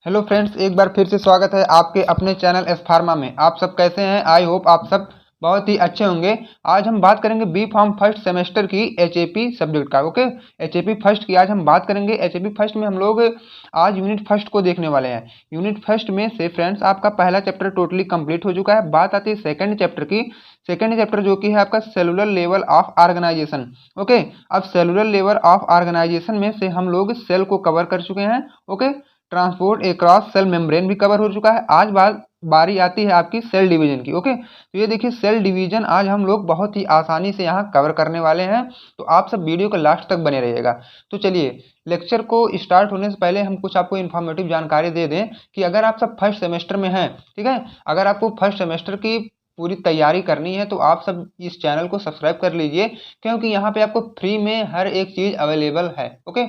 Hello friends, एक बार फिर से स्वागत है आपके अपने चैनल एस फार्मा में। आप सब कैसे हैं? आई होप आप सब बहुत ही अच्छे होंगे। आज हम बात करेंगे बी फार्म फर्स्ट सेमेस्टर की एचएपी सब्जेक्ट का। ओके, एचएपी फर्स्ट की आज हम बात करेंगे। एचएपी फर्स्ट में हम लोग आज यूनिट फर्स्ट को देखने वाले हैं। यूनिट फर्स्ट में से फ्रेंड्स आपका पहला चैप्टर टोटली कंप्लीट हो चुका है। बात आती है सेकंड चैप्टर की। सेकंड चैप्टर जो कि है आपका cellular level of organisation. Okay, अब सेलुलर लेवल ऑफ ऑर्गेनाइजेशन में से हम लोग सेल को कवर कर चुके हैं। Okay, transport across cell membrane भी कवर हो चुका है। आज बारी आती है आपकी सेल डिवीजन की। ओके, तो ये देखिए सेल डिवीजन आज हम लोग बहुत ही आसानी से यहाँ कवर करने वाले हैं, तो आप सब वीडियो को लास्ट तक बने रहिएगा। तो चलिए लेक्चर को स्टार्ट होने से पहले हम कुछ आपको इन्फॉर्मेटिव जानकारी दे दें कि अगर आप सब फर्स्ट सेमेस्टर में हैं, ठीक है, अगर आपको फर्स्ट सेमेस्टर की पूरी तैयारी करनी है तो आप सब इस चैनल को सब्सक्राइब कर लीजिए, क्योंकि यहाँ पे आपको फ्री में हर एक चीज़ अवेलेबल है। ओके,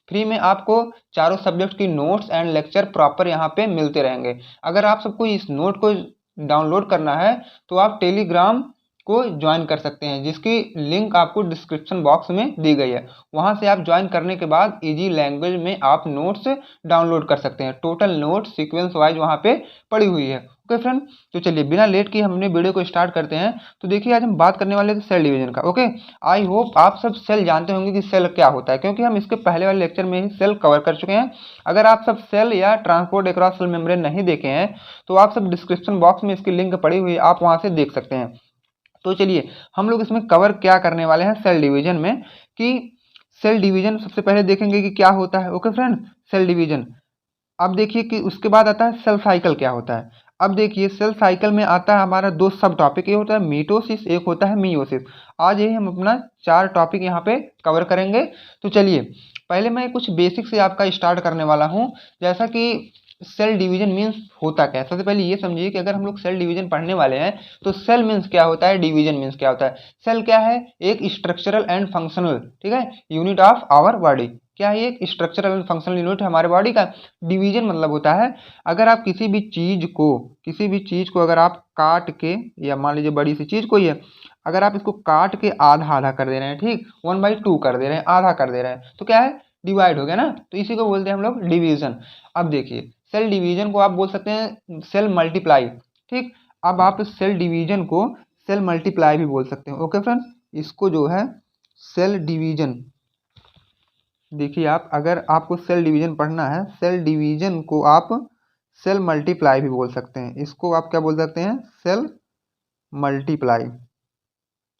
फ्री में आपको चारों सब्जेक्ट की नोट्स एंड लेक्चर प्रॉपर यहाँ पे मिलते रहेंगे। अगर आप सबको इस नोट को डाउनलोड करना है तो आप टेलीग्राम को ज्वाइन कर सकते हैं, जिसकी लिंक आपको डिस्क्रिप्शन बॉक्स में दी गई है। वहां से आप ज्वाइन करने के बाद इजी लैंग्वेज में आप नोट्स डाउनलोड कर सकते हैं। टोटल नोट सीक्वेंस वाइज वहां पे पड़ी हुई है। ओके फ्रेंड, तो चलिए बिना लेट की हमने वीडियो को स्टार्ट करते हैं। तो देखिए आज हम बात करने वाले थे सेल डिवीजन का। ओके, आई होप आप सब सेल जानते होंगे कि सेल क्या होता है, क्योंकि हम इसके पहले वाले लेक्चर में ही सेल कवर कर चुके हैं। अगर आप सब सेल या ट्रांसपोर्ट एक्रॉस सेल मेम्ब्रेन नहीं देखे हैं तो आप सब डिस्क्रिप्शन बॉक्स में इसकी लिंक पड़ी हुई है, आप वहां से देख सकते हैं। तो चलिए हम लोग इसमें कवर क्या करने वाले हैं सेल डिवीजन में, कि सेल डिवीजन सबसे पहले देखेंगे कि क्या होता है। Okay friend, cell division. अब देखिए कि उसके बाद आता है सेल साइकिल क्या होता है। अब देखिए सेल साइकिल में आता है हमारा दो सब टॉपिक, एक होता है मीटोसिस, एक होता है मियोसिस। आज यही हम अपना चार टॉपिक यहाँ पे कवर करेंगे। तो चलिए पहले मैं कुछ बेसिक से आपका स्टार्ट करने वाला हूँ, जैसा कि सेल डिवीजन मीन्स होता क्या है। सबसे पहले ये समझिए कि अगर हम लोग सेल डिवीजन पढ़ने वाले हैं तो सेल मीन्स क्या होता है, डिवीजन मीन्स क्या होता है। सेल क्या है? एक स्ट्रक्चरल एंड फंक्शनल, ठीक है, यूनिट ऑफ आवर बॉडी। क्या है? एक स्ट्रक्चरल एंड फंक्शनल यूनिट है हमारे बॉडी का। डिवीजन मतलब होता है अगर आप किसी भी चीज को अगर आप काट के, या मान लीजिए बड़ी सी चीज कोई है, अगर आप इसको काट के आधा आधा कर दे रहे हैं, ठीक, 1/2 कर दे रहे हैं, आधा कर दे रहे हैं, तो क्या है? डिवाइड हो गया ना। तो इसी को बोलते हैं हम लोग डिवीजन। अब देखिए सेल डिवीजन को आप बोल सकते हैं सेल मल्टीप्लाई, ठीक। अब आप सेल डिवीजन को सेल मल्टीप्लाई भी बोल सकते हैं। ओके फ्रेंड्स, इसको जो है सेल डिवीजन, देखिए आप अगर आपको सेल डिवीजन पढ़ना है, सेल डिवीजन को आप सेल मल्टीप्लाई भी बोल सकते हैं। इसको आप क्या बोल सकते हैं? Cell multiply.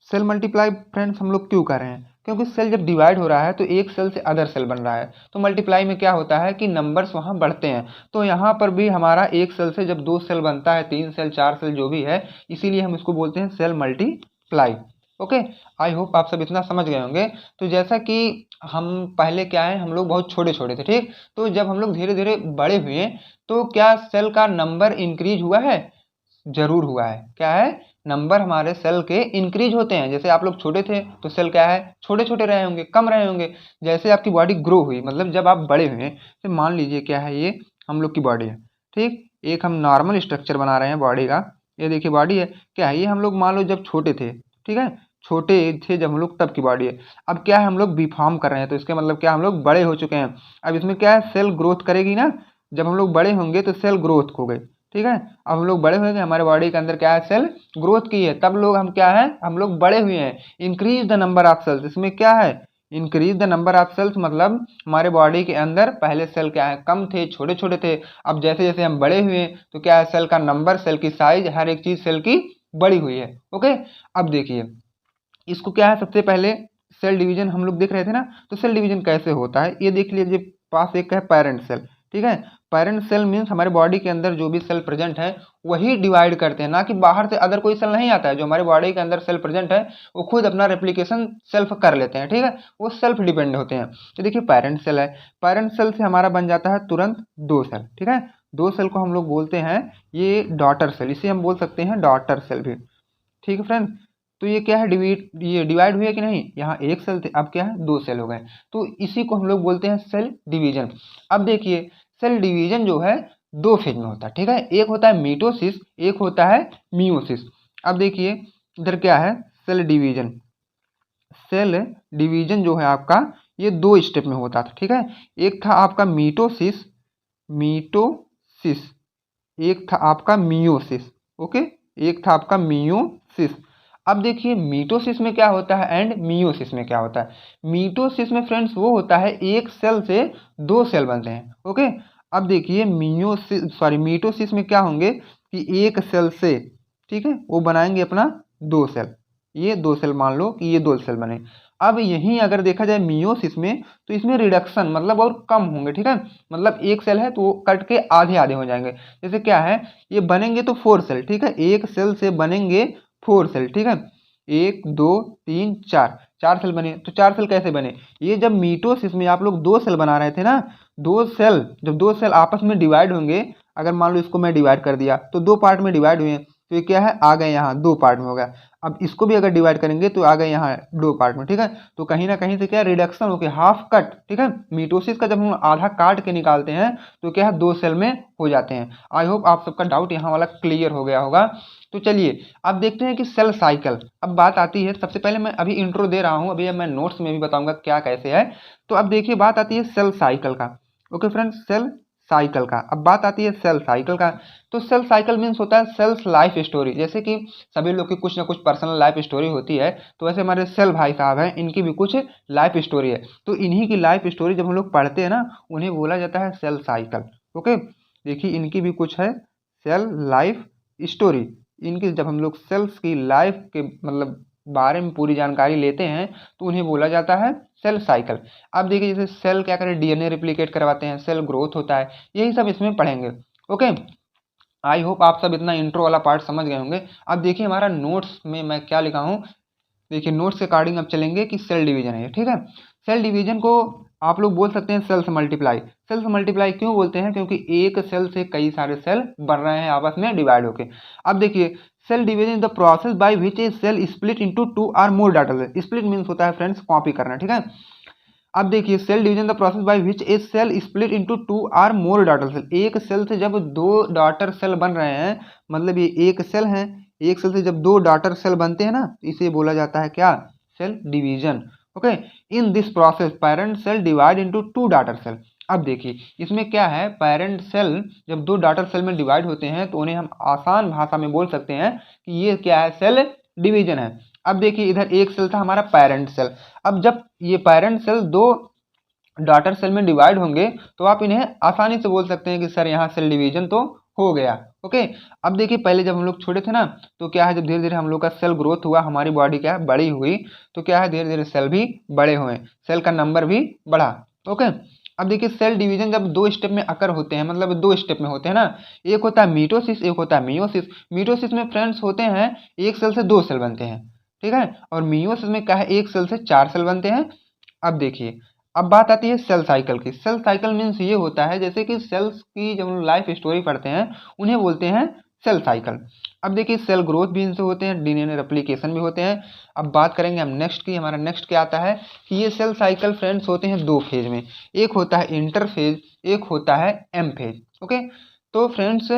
Cell multiply friends हम लोग क्यों कर रहे हैं? क्योंकि सेल जब डिवाइड हो रहा है तो एक सेल से अदर सेल बन रहा है, तो मल्टीप्लाई में क्या होता है कि नंबर्स वहाँ बढ़ते हैं। तो यहाँ पर भी हमारा एक सेल से जब दो सेल बनता है, तीन सेल, चार सेल, जो भी है, इसीलिए हम इसको बोलते हैं cell multiply. Okay, I hope आप सब इतना समझ गए होंगे। तो जैसा कि हम पहले क्या है, हम लोग बहुत छोटे छोटे थे, ठीक, तो जब हम लोग धीरे धीरे बड़े हुए तो क्या सेल का नंबर इंक्रीज हुआ है? जरूर हुआ है। क्या है? नंबर हमारे सेल के इंक्रीज होते हैं। जैसे आप लोग छोटे थे तो सेल क्या है? छोटे छोटे रहे होंगे, कम रहे होंगे। जैसे आपकी बॉडी ग्रो हुई, मतलब जब आप बड़े हुए, तो मान लीजिए क्या है, ये हम लोग की बॉडी है, ठीक, एक हम नॉर्मल स्ट्रक्चर बना रहे हैं बॉडी का। ये देखिए बॉडी है, क्या है ये? हम लोग मान लो जब छोटे थे, ठीक है, छोटे थे जब हम लोग, तब की बॉडी है। अब क्या है, हम लोग बी फॉर्म कर रहे हैं, तो इसके मतलब क्या, हम लोग बड़े हो चुके हैं। अब इसमें क्या है, सेल ग्रोथ करेगी ना। जब हम लोग बड़े होंगे तो सेल ग्रोथ हो गई, ठीक है। अब हम लोग बड़े हुए, हमारे बॉडी के अंदर क्या है, सेल ग्रोथ की है, तब लोग हम क्या है, हम लोग बड़े हुए हैं। Increase the number of cells, इसमें क्या है, increase the number of cells, मतलब हमारे बॉडी के अंदर पहले सेल क्या है, कम थे, छोटे छोटे थे। अब जैसे जैसे हम बड़े हुए तो क्या है, सेल का नंबर, सेल की साइज, हर एक चीज सेल की बड़ी हुई है। ओके, अब देखिए इसको क्या है, सबसे पहले सेल डिवीजन हम लोग देख रहे थे ना, तो सेल डिवीजन कैसे होता है ये देख लीजिए। पास एक है पेरेंट सेल, ठीक है। पेरेंट सेल मीन्स हमारे बॉडी के अंदर जो भी सेल प्रेजेंट है वही डिवाइड करते हैं, ना कि बाहर से अदर कोई सेल नहीं आता है। जो हमारे बॉडी के अंदर सेल प्रेजेंट है वो खुद अपना रेप्लिकेशन सेल्फ कर लेते हैं, ठीक है, वो सेल्फ डिपेंड होते हैं। तो देखिए पेरेंट सेल है, पेरेंट सेल से हमारा बन जाता है तुरंत दो सेल, ठीक है। दो सेल को हम लोग बोलते हैं ये डॉटर सेल, इसे हम बोल सकते हैं डॉटर सेल भी, ठीक है फ्रेंड। तो ये क्या है, ये डिवाइड हुए कि नहीं, यहाँ एक सेल थे, अब क्या है, दो सेल हो गए। तो इसी को हम लोग बोलते हैं सेल डिवीजन। अब देखिए सेल डिवीजन जो है दो फेज में होता है, ठीक है। एक होता है मीटोसिस, एक होता है मियोसिस। अब देखिए इधर क्या है, सेल डिवीजन। सेल डिवीजन जो है आपका ये दो स्टेप में होता था, ठीक है। एक था आपका मीटोसिस, मीटोसिस, सिस, एक था आपका मियोसिस। ओके, एक था आपका मियोसिस। अब देखिए मीटोसिस में क्या होता है एंड मियोसिस में क्या होता है। मीटोसिस में फ्रेंड्स वो होता है एक सेल से दो सेल बनते हैं। ओके, अब देखिए मीटोसिस में क्या होंगे कि एक सेल से, ठीक है, वो बनाएंगे अपना दो सेल। ये दो सेल, मान लो कि ये दो सेल बने। अब यहीं अगर देखा जाए मियोसिस में, तो इसमें रिडक्शन मतलब और कम होंगे। ठीक है, मतलब एक सेल है तो वो कट के आधे आधे हो जाएंगे। जैसे क्या है, ये बनेंगे तो फोर सेल। ठीक है, एक सेल से बनेंगे फोर सेल। ठीक है, एक दो तीन चार, चार सेल बने। तो चार सेल कैसे बने, ये जब मीटोसिस में आप लोग दो सेल बना रहे थे ना, दो सेल, जब दो सेल आपस में डिवाइड होंगे, अगर मान लो इसको मैं डिवाइड कर दिया तो दो पार्ट में डिवाइड हुए हैं, तो ये क्या है, आ गए यहाँ दो पार्ट में हो गया। अब इसको भी अगर डिवाइड करेंगे तो आ गए यहाँ दो पार्ट में। ठीक है, तो कहीं ना कहीं से क्या रिडक्शन हो गया, हाफ कट। ठीक है, मीटोसिस का जब हम आधा काट के निकालते हैं तो क्या है, दो सेल में हो जाते हैं। आई होप आप सबका डाउट यहाँ वाला क्लियर हो गया होगा। तो चलिए अब देखते हैं कि सेल साइकिल। अब बात आती है, सबसे पहले मैं अभी इंट्रो दे रहा हूँ, अभी अब मैं नोट्स में भी बताऊंगा क्या कैसे है। तो अब देखिए बात आती है सेल साइकिल का। ओके फ्रेंड्स, सेल साइकिल का अब बात आती है सेल साइकिल का। तो सेल साइकिल मीन्स होता है सेल्स लाइफ स्टोरी। जैसे कि सभी लोग की कुछ ना कुछ पर्सनल लाइफ स्टोरी होती है, तो वैसे हमारे सेल भाई साहब हैं, इनकी भी कुछ लाइफ स्टोरी है। तो इन्हीं की लाइफ स्टोरी जब हम लोग पढ़ते हैं ना, उन्हें बोला जाता है सेल साइकिल। ओके, देखिए इनकी भी कुछ है सेल लाइफ स्टोरी। इनकी जब हम लोग सेल्स की लाइफ के मतलब बारे में पूरी जानकारी लेते हैं तो उन्हें बोला जाता है सेल साइकिल। अब देखिए जैसे सेल क्या करे, डीएनए रिप्लिकेट करवाते हैं, सेल ग्रोथ होता है, यही सब इसमें पढ़ेंगे। ओके, आई होप आप सब इतना इंट्रो वाला पार्ट समझ गए होंगे। अब देखिए हमारा नोट्स में मैं क्या लिखा हूँ, देखिए नोट्स के अकॉर्डिंग अब चलेंगे कि सेल डिवीजन है। ठीक है, सेल डिवीजन को आप लोग बोल सकते हैं सेल्स मल्टीप्लाई। सेल्स मल्टीप्लाई क्यों बोलते हैं, क्योंकि एक सेल से कई सारे सेल बन रहे हैं आपस में डिवाइड होके। अब देखिए cell division is the process by which a cell split into two or more daughter cell. Split means होता है फ्रेंड्स कॉपी करना। ठीक है, अब देखिए cell division the process by which a cell split into two or more daughter cell. एक सेल से जब दो डॉटर सेल बन रहे हैं, मतलब ये एक सेल है, एक सेल से जब दो डॉटर सेल बनते हैं ना, इसे बोला जाता है क्या, cell division. Okay, in this process parent cell divide into two daughter cell. अब देखिए इसमें क्या है, पेरेंट सेल जब दो डॉटर सेल में डिवाइड होते हैं तो उन्हें हम आसान भाषा में बोल सकते हैं कि ये क्या है, सेल डिवीजन है। अब देखिए इधर एक सेल था हमारा पेरेंट सेल। अब जब ये पेरेंट सेल दो डॉटर सेल में डिवाइड होंगे तो आप इन्हें आसानी से बोल सकते हैं कि सर यहाँ सेल डिवीजन तो हो गया। ओके, अब देखिए पहले जब हम लोग छोटे थे ना, तो क्या है, जब धीरे धीरे हम लोग का सेल ग्रोथ हुआ, हमारी बॉडी क्या है, बड़ी हुई, तो क्या है, धीरे धीरे सेल भी बड़े हुए, सेल का नंबर भी बढ़ा। ओके, अब देखिए सेल डिवीजन जब दो स्टेप में अकर होते हैं, मतलब दो स्टेप में होते हैं ना, एक होता है मीटोसिस, एक होता है मियोसिस। मीटोसिस में फ्रेंड्स होते हैं एक सेल से दो सेल बनते हैं। ठीक है, और मियोसिस में क्या है, एक सेल से चार सेल बनते हैं। अब देखिए अब बात आती है सेल साइकिल की। सेल साइकिल मीन्स ये होता है जैसे कि सेल्स की जब हम लाइफ स्टोरी पढ़ते हैं उन्हें बोलते हैं सेल साइकिल। अब देखिए सेल ग्रोथ भी इनसे होते हैं, डीएनए रेप्लिकेशन भी होते हैं। अब बात करेंगे हम नेक्स्ट की, हमारा नेक्स्ट क्या आता है कि ये सेल साइकिल फ्रेंड्स होते हैं दो फेज में, एक होता है इंटरफेज, एक होता है एम फेज। ओके, तो फ्रेंड्स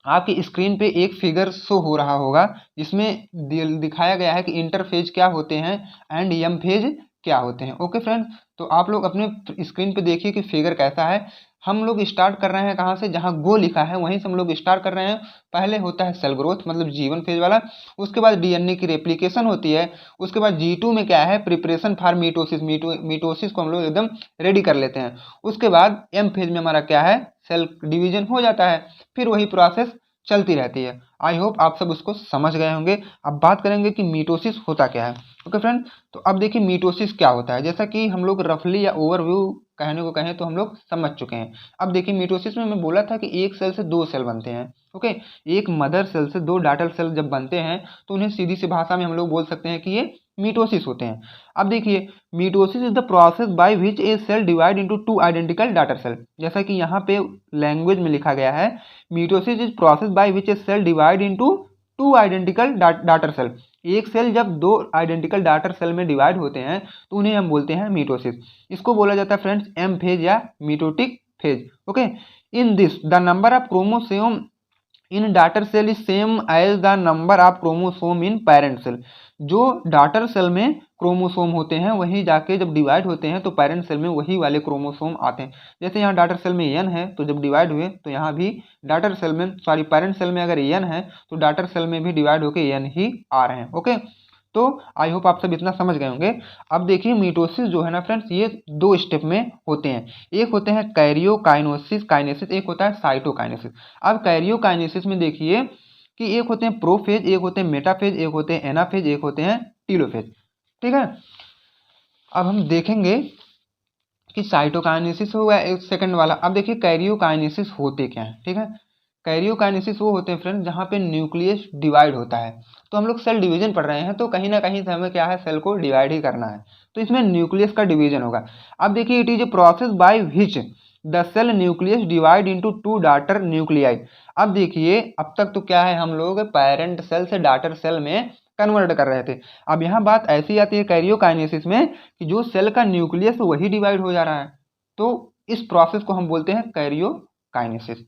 आपकी स्क्रीन पे एक फिगर शो हो रहा होगा जिसमें दिखाया गया है कि इंटरफेज क्या होते हैं एंड एम फेज क्या होते हैं। ओके फ्रेंड्स, तो आप लोग अपने स्क्रीन पे देखिए कि फिगर कैसा है। हम लोग स्टार्ट कर रहे हैं कहाँ से, जहाँ गो लिखा है वहीं से हम लोग स्टार्ट कर रहे हैं। पहले होता है सेल ग्रोथ मतलब G1 फेज वाला, उसके बाद डीएनए की रेप्लिकेशन होती है, उसके बाद G2 में क्या है, प्रिपरेशन फॉर मीटोसिस, मीटोसिस को हम लोग एकदम रेडी कर लेते हैं। उसके बाद एम फेज में हमारा क्या है, सेल डिवीजन हो जाता है, फिर वही प्रोसेस चलती रहती है। आई होप आप सब उसको समझ गए होंगे। अब बात करेंगे कि मीटोसिस होता क्या है। ओके फ्रेंड, तो अब देखिए मीटोसिस क्या होता है, जैसा कि हम लोग रफली या ओवरव्यू कहने को कहें तो हम लोग समझ चुके हैं। अब देखिए मीटोसिस में मैं बोला था कि एक सेल से दो सेल बनते हैं। ओके, एक मदर सेल से दो डॉटर सेल जब बनते हैं तो उन्हें सीधी सी भाषा में हम लोग बोल सकते हैं कि ये मीटोसिस होते हैं। अब देखिए mitosis is the process by which a cell divide into two identical daughter cell. जैसा कि यहाँ पे लैंग्वेज में लिखा गया है, mitosis is process by which a cell divide into two identical daughter cell. एक सेल जब दो आइडेंटिकल डॉटर सेल में डिवाइड होते हैं तो उन्हें हम बोलते हैं मीटोसिस। इसको बोला जाता है फ्रेंड्स एम फेज या mitotic phase. Okay, in this the number of chromosome in daughter cell is same as the number of chromosome in parent cell. जो डॉटर सेल में क्रोमोसोम होते हैं वही जाके जब डिवाइड होते हैं तो पेरेंट सेल में वही वाले क्रोमोसोम आते हैं। जैसे यहाँ डॉटर सेल में एन है तो जब डिवाइड हुए तो यहाँ भी डॉटर सेल में पेरेंट सेल में अगर एन है तो डॉटर सेल में भी डिवाइड होकर एन ही आ रहे हैं। ओके, तो आई होप आप सब इतना समझ गए होंगे। अब देखिए मीटोसिस जो है ना फ्रेंड्स, ये 2 स्टेप में होते हैं। एक होते हैं कैरियोकाइनेसिस काइनेसिस, एक होता है साइटोकाइनेसिस। अब कैरियोकाइनेसिस में देखिए कि एक होते हैं प्रोफेज, एक होते हैं मेटाफेज, एक होते हैं एनाफेज, एक होते हैं टीलोफेज। ठीक है, अब हम देखेंगे कि साइटोकाइनेसिस हो गया एक सेकंड वाला। अब देखिए कैरियोकाइनेसिस होते क्या है। ठीक है, कैरियोकाइनेसिस वो होते हैं फ्रेंड जहाँ पे न्यूक्लियस डिवाइड होता है। तो हम लोग सेल डिवीजन पढ़ रहे हैं तो कहीं ना कहीं से हमें क्या है, सेल को डिवाइड ही करना है, तो इसमें न्यूक्लियस का डिवीजन होगा। अब देखिए it is a process by which the cell nucleus divide into 2 daughter nuclei. अब देखिए अब तक तो क्या है, हम लोग पेरेंट सेल से डॉटर सेल में कन्वर्ट कर रहे थे। अब यहाँ बात ऐसी आती है कैरियोकाइनेसिस में कि जो सेल का न्यूक्लियस वही डिवाइड हो जा रहा है, तो इस प्रोसेस को हम बोलते हैं कैरियोकाइनेसिस।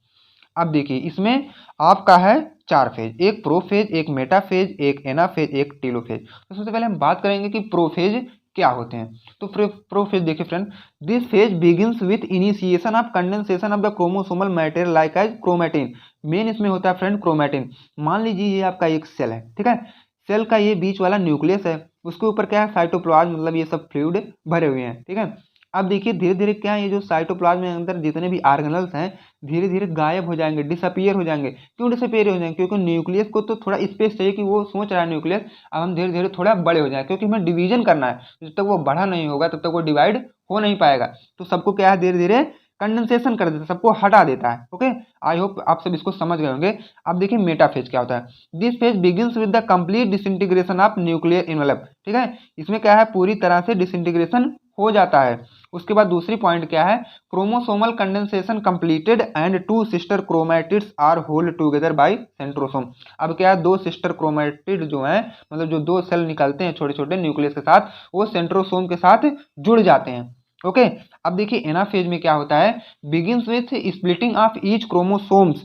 अब देखिए इसमें आपका है 4 फेज, एक प्रोफेज, एक मेटाफेज, एक एनाफेज, एक टीलोफेज। तो सबसे पहले हम बात करेंगे कि प्रोफेज क्या होते हैं। तो प्रोफेज देखिए friend, this phase begins with initiation of condensation of the chromosomal material like as chromatin. Main इसमें होता है फ्रेंड क्रोमैटिन। मान लीजिए ये आपका एक सेल है, ठीक है, सेल का ये बीच वाला न्यूक्लियस है, उसके ऊपर क्या है, साइटोप्लाज्म, मतलब ये सब फ्लूइड भरे हुए हैं। ठीक है, अब देखिए धीरे धीरे क्या है, ये जो साइटोप्लाज्म में अंदर जितने भी ऑर्गेनल्स हैं धीरे धीरे गायब हो जाएंगे, डिसअपियर हो जाएंगे। क्यों डिसअपियर हो जाएंगे? क्योंकि न्यूक्लियस को तो थोड़ा स्पेस चाहिए कि वो सोच रहा है न्यूक्लियस अब हम धीरे धीरे थोड़ा बड़े हो जाए, क्योंकि हमें डिवीजन करना है। जब तक वो बड़ा नहीं होगा तब तक वो डिवाइड हो नहीं पाएगा। तो सबको क्या है, धीरे धीरे कंडेंसेशन कर देता है, सबको हटा देता है। ओके, आई होप आप सब इसको समझ गए होंगे। अब देखिए मेटाफेज क्या होता है। This phase begins with the complete disintegration of nuclear envelope. ठीक है, इसमें क्या है, पूरी तरह से डिसइंटीग्रेशन हो जाता है। उसके बाद दूसरी पॉइंट क्या है, chromosomal condensation completed and 2 sister chromatids are hold together by centrosome. अब क्या है, 2 सिस्टर क्रोमैटिड जो हैं, मतलब जो 2 सेल निकलते हैं छोटे छोटे न्यूक्लियस के साथ, वो सेंट्रोसोम के साथ जुड़ जाते हैं। ओके, अब देखिए एनाफेज में क्या होता है, begins with splitting of each chromosomes.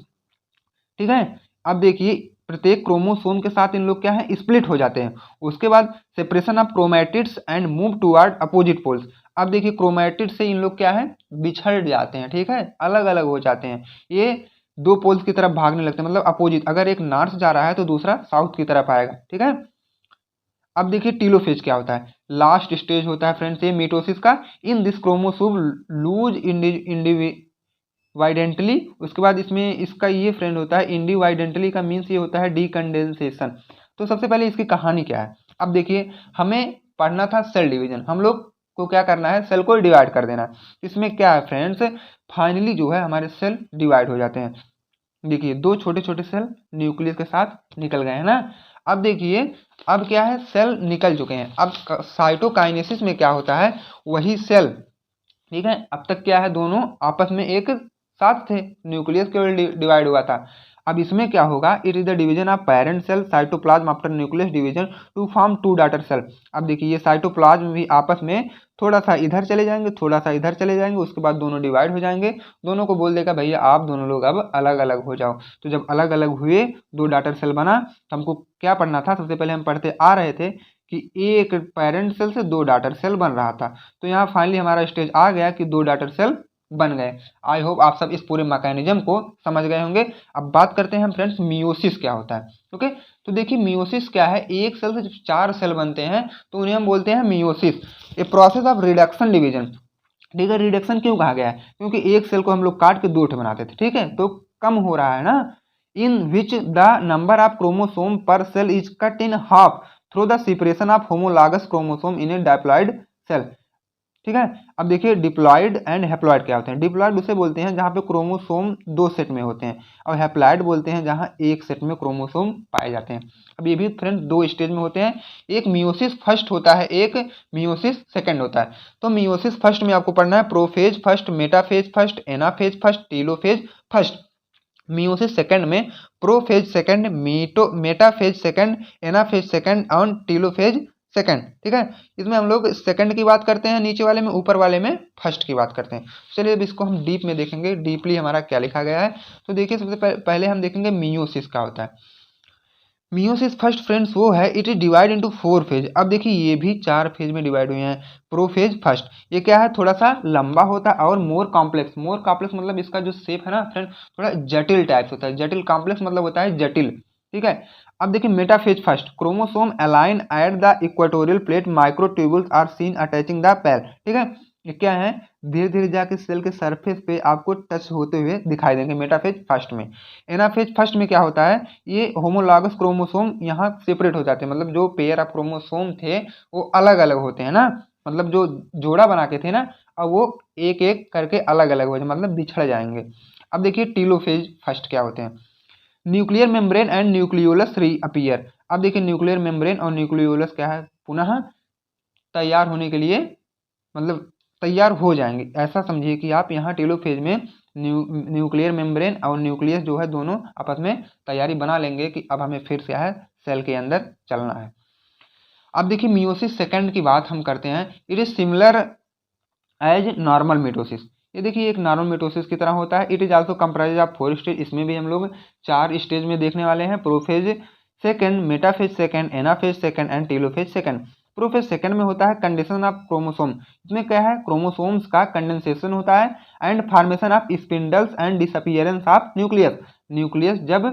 ठीक है, अब देखिए प्रत्येक क्रोमोसोम के साथ इन लोग क्या है, स्प्लिट हो जाते हैं। उसके बाद separation of chromatids and move toward opposite poles. अब देखिए क्रोमैटिड से इन लोग क्या है, बिछड़ जाते हैं। ठीक है, अलग अलग हो जाते हैं, ये 2 पोल्स की तरफ भागने लगते हैं, मतलब अपोजिट। अगर एक नॉर्थ जा रहा है तो दूसरा साउथ की तरफ आएगा। ठीक है, अब देखिए टीलोफेज क्या होता है, लास्ट स्टेज होता है फ्रेंड्स ये मीटोसिस का। In this chromosome lose individually. उसके बाद इसमें इसका ये फ्रेंड होता है इंडिविडेंटली का मीन्स ये होता है डीकंडेंसेशन। तो सबसे पहले इसकी कहानी क्या है, अब देखिए हमें पढ़ना था सेल डिवीजन, हम लोग को क्या करना है, सेल को डिवाइड कर देना है। इसमें क्या है फ्रेंड्स, फाइनली जो है हमारे सेल डिवाइड हो जाते हैं। देखिए 2 छोटे छोटे सेल न्यूक्लियस के साथ निकल गए हैं ना। अब देखिए अब क्या है, सेल निकल चुके हैं। अब साइटोकाइनेसिस में क्या होता है, वही सेल, ठीक है, अब तक क्या है, दोनों आपस में एक साथ थे, न्यूक्लियस केवल डिवाइड हुआ था। अब इसमें क्या होगा, it is the division of parent cell cytoplasm after nucleus division to form 2 daughter cell. अब देखिए ये साइटोप्लाज्म भी आपस में थोड़ा सा इधर चले जाएंगे, थोड़ा सा इधर चले जाएंगे, उसके बाद दोनों डिवाइड हो जाएंगे। दोनों को बोल देगा भैया आप दोनों लोग अब अलग अलग हो जाओ। तो जब अलग अलग हुए, 2 डॉटर सेल बना, तो हमको क्या पढ़ना था, सबसे पहले हम पढ़ते आ रहे थे कि एक पेरेंट सेल से 2 डॉटर सेल बन रहा था। तो यहाँ फाइनली हमारा स्टेज आ गया कि 2 डॉटर सेल बन गए। आई होप आप सब इस पूरे मैकेनिज्म को समझ गए होंगे। अब बात करते हैं हम फ्रेंड्स मियोसिस क्या होता है। ओके, तो देखिए मियोसिस क्या है, एक सेल से जब 4 सेल बनते हैं तो उन्हें हम बोलते हैं meiosis, a process of reduction division. ठीक है, रिडक्शन क्यों कहा गया है, क्योंकि एक सेल को हम लोग काट के 2 बनाते थे। ठीक है, तो कम हो रहा है ना, in which the number of chromosome per cell is cut in half through the separation of homologous chromosome in a diploid cell. ठीक है, अब देखिए डिप्लॉयड एंड हैप्लॉयड क्या होते हैं। डिप्लॉयड उसे बोलते हैं जहां पे क्रोमोसोम 2 सेट में होते हैं, और हैप्लॉयड बोलते हैं जहां एक सेट में क्रोमोसोम पाए जाते हैं। अब ये भी फ्रेंड्स 2 स्टेज में होते हैं, एक मियोसिस फर्स्ट होता है, एक मियोसिस सेकंड होता है। तो मियोसिस फर्स्ट में आपको पढ़ना है prophase first, metaphase first, anaphase first, telophase first. Meiosis second में prophase second, metaphase second, anaphase second और टीलोफेज सेकंड, ठीक है। इसमें हम लोग सेकंड की बात करते हैं नीचे वाले में, ऊपर वाले में फर्स्ट की बात करते हैं। चलिए अब इसको हम डीप में देखेंगे, डीपली हमारा क्या लिखा गया है। तो देखिए सबसे पहले हम देखेंगे मियोसिस क्या होता है। मियोसिस फर्स्ट फ्रेंड्स वो है, it is divide into 4 phase. अब देखिए ये भी 4 फेज में डिवाइड हुए हैं। प्रोफेज फर्स्ट, ये क्या है, थोड़ा सा लंबा होता है और मोर कॉम्प्लेक्स। मोर कॉम्प्लेक्स मतलब इसका जो शेप है ना फ्रेंड, थोड़ा जटिल टाइप होता है। जटिल, कॉम्प्लेक्स मतलब होता है जटिल, ठीक है। अब देखिए metaphase first, chromosome align at the equatorial plate, microtubules are seen attaching the pair, ठीक है। ये क्या है, धीरे धीरे जाके सेल के सरफेस पे आपको टच होते हुए दिखाई देंगे मेटाफेज फर्स्ट में। एनाफेज फर्स्ट में क्या होता है, ये होमोलॉगस क्रोमोसोम यहाँ सेपरेट हो जाते हैं, मतलब जो पेयर ऑफ क्रोमोसोम थे वो अलग अलग होते हैं ना, मतलब जो जोड़ा बना के थे ना, अब वो एक एक करके अलग अलग हो जाए, मतलब बिछड़ जाएंगे। अब देखिए टीलोफेज फर्स्ट क्या होते हैं, nuclear membrane and nucleolus reappear. अब देखिए न्यूक्लियर मेम्ब्रेन और न्यूक्लियोलस क्या है, पुनः तैयार होने के लिए, मतलब तैयार हो जाएंगे, ऐसा समझिए कि आप यहाँ टेलोफेज में न्यूक्लियर मेम्ब्रेन और न्यूक्लियस जो है दोनों आपस में तैयारी बना लेंगे कि अब हमें फिर से है सेल के अंदर चलना है। अब देखिए मियोसिस सेकंड की बात हम करते हैं, it is similar as normal mitosis. ये देखिए एक नॉर्मल मिटोसिस की तरह होता है। It is also comprise of 4 stage, इसमें भी हम लोग 4 स्टेज में देखने वाले हैं। Prophase second, metaphase second, anaphase second and telophase second. Prophase second में होता है कंडेंसेशन ऑफ क्रोमोसोम, इसमें क्या है, क्रोमोसोम्स का कंडेंसेशन होता है and formation of spindles and disappearance of nucleus. Nucleus जब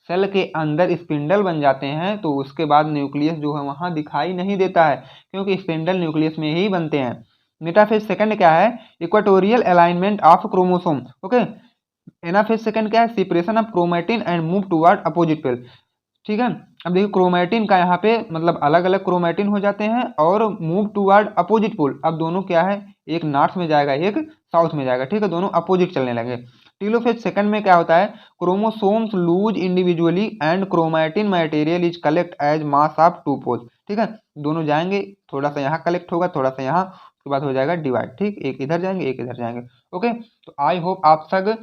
सेल के अंदर स्पिंडल बन जाते हैं तो उसके बाद न्यूक्लियस जो है वहां दिखाई नहीं देता है, क्योंकि स्पिंडल न्यूक्लियस में ही बनते हैं। मेटाफेज सेकंड क्या है, equatorial alignment of chromosome, okay. Anaphase second क्या है, separation of chromatin and move toward opposite pole, ठीक है। अब देखिए क्रोमैटिन का यहाँ पे मतलब अलग अलग क्रोमैटिन हो जाते हैं और मूव टुवर्ड अपोजिट पोल, अब दोनों क्या है, एक नॉर्थ में जाएगा एक साउथ में जाएगा, ठीक है, दोनों अपोजिट चलने लगे। टीलोफेज सेकंड में क्या होता है, chromosomes loose individually and chromatin material is collect as mass of 2 pole, ठीक है। दोनों जाएंगे, थोड़ा सा यहाँ कलेक्ट होगा, थोड़ा सा यहाँ, उसके बाद हो जाएगा डिवाइड, ठीक, एक इधर जाएंगे एक इधर जाएंगे, ओके। तो आई होप आप सब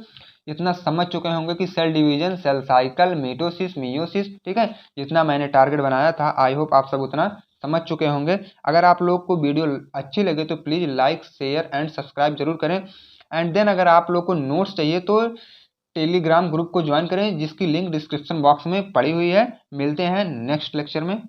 इतना समझ चुके होंगे कि cell division, cell cycle, mitosis, meiosis, ठीक है। जितना मैंने टारगेट बनाया था आई होप आप सब उतना समझ चुके होंगे। अगर आप लोग को वीडियो अच्छी लगे तो please like, share and subscribe जरूर करें। एंड देन अगर आप लोग को नोट्स चाहिए तो टेलीग्राम ग्रुप को ज्वाइन करें, जिसकी लिंक डिस्क्रिप्शन बॉक्स में पड़ी हुई है। मिलते हैं नेक्स्ट लेक्चर में।